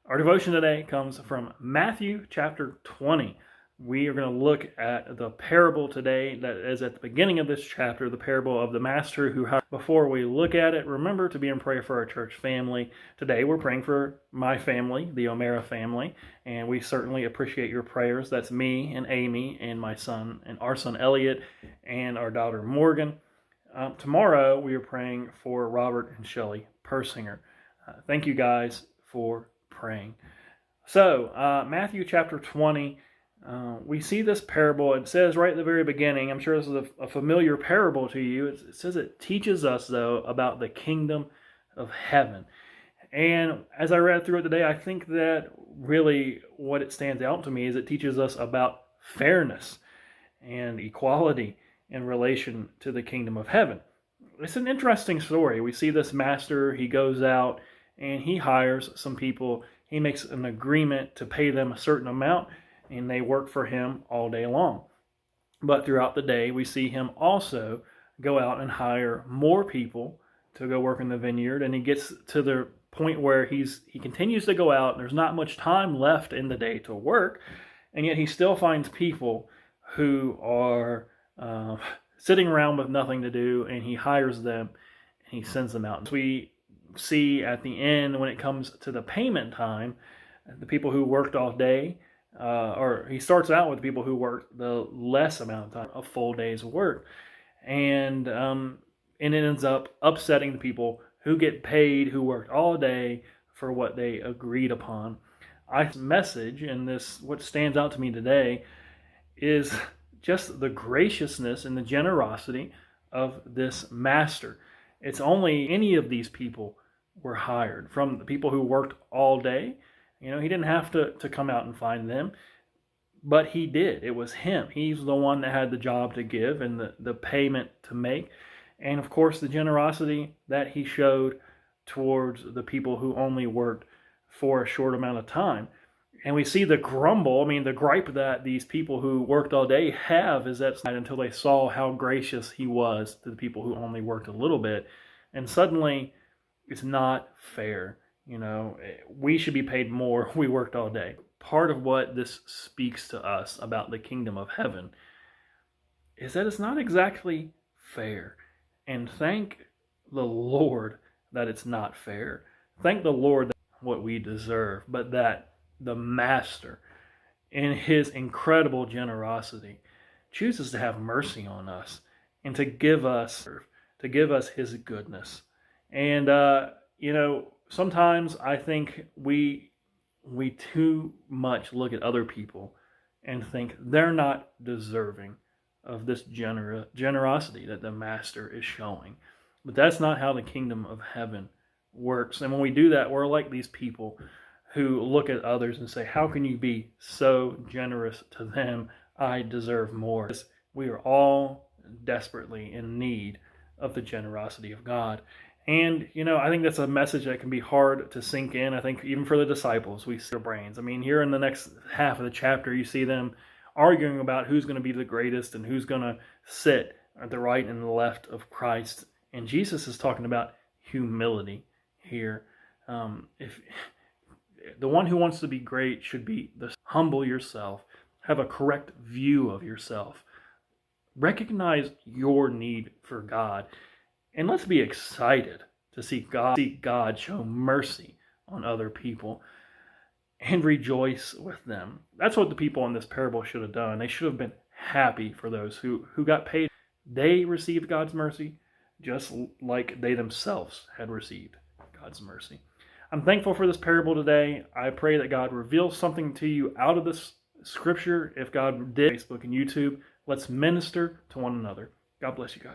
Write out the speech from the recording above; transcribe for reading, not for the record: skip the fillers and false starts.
Our devotion today comes from Matthew chapter 20. We are going to look at the parable today that is at the beginning of this chapter, the parable of the master who hired. Before we look at it, remember to be in prayer for our church family. Today we're praying for my family, the O'Mara family, and we certainly appreciate your prayers. That's me and Amy and my son and our son Elliot and our daughter Morgan. Tomorrow we are praying for Robert and Shelley Persinger. Thank you guys for praying. So, Matthew chapter 20, we see this parable. It says right at the very beginning, I'm sure this is a familiar parable to you. It says it teaches us, though, about the kingdom of heaven. And as I read through it today, I think that really what it stands out to me is it teaches us about fairness and equality in relation to the kingdom of heaven. It's an interesting story. We see this master, he goes out and he hires some people. He makes an agreement to pay them a certain amount, and they work for him all day long. But throughout the day, we see him also go out and hire more people to go work in the vineyard, and he gets to the point where he continues to go out, and there's not much time left in the day to work, and yet he still finds people who are sitting around with nothing to do, and he hires them, and he sends them out. We see at the end, when it comes to the payment time, the people who worked all day, or he starts out with people who worked the less amount of time, a full day's work, and it ends up upsetting the people who get paid, who worked all day for what they agreed upon. Message, and this, what stands out to me today, is just the graciousness and the generosity of this master. It's only any of these people were hired, from the people who worked all day. He didn't have to come out and find them, but he did. It was him. He's the one that had the job to give and the payment to make. And of course, the generosity that he showed towards the people who only worked for a short amount of time. And we see the gripe that these people who worked all day have is that until they saw how gracious he was to the people who only worked a little bit. And suddenly, it's not fair. We should be paid more. We worked all day. Part of what this speaks to us about the kingdom of heaven is that it's not exactly fair. And thank the Lord that it's not fair. Thank the Lord that what we deserve, but that the master, in his incredible generosity, chooses to have mercy on us and to give us his goodness. And sometimes I think we too much look at other people and think they're not deserving of this generosity that the master is showing. But that's not how the kingdom of heaven works. And when we do that, we're like these people who look at others and say, how can you be so generous to them? I deserve more. We are all desperately in need of the generosity of God. And, I think that's a message that can be hard to sink in. I think even for the disciples, we see their brains. Here in the next half of the chapter, you see them arguing about who's going to be the greatest and who's going to sit at the right and the left of Christ. And Jesus is talking about humility here. If the one who wants to be great should be humble yourself, have a correct view of yourself, recognize your need for God, and let's be excited to see God show mercy on other people and rejoice with them. That's what the people in this parable should have done. They should have been happy for those who got paid. They received God's mercy just like they themselves had received God's mercy. I'm thankful for this parable today. I pray that God reveals something to you out of this scripture. If God did, Facebook and YouTube, let's minister to one another. God bless you guys.